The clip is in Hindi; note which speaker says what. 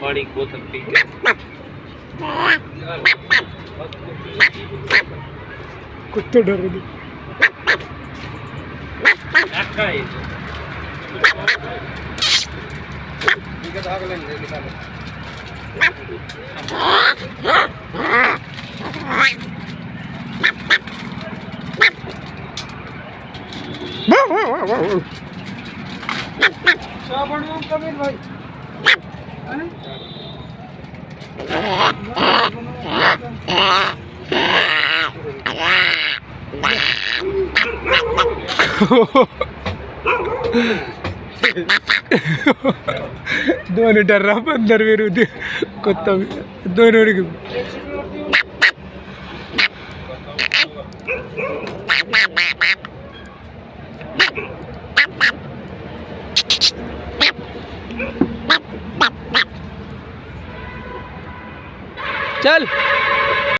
Speaker 1: पानी की बोतल पी के
Speaker 2: कुत्ते डर रहे भाई दोनों डर रहा अंदर भी रुदे कुत्ता भी दोनों चल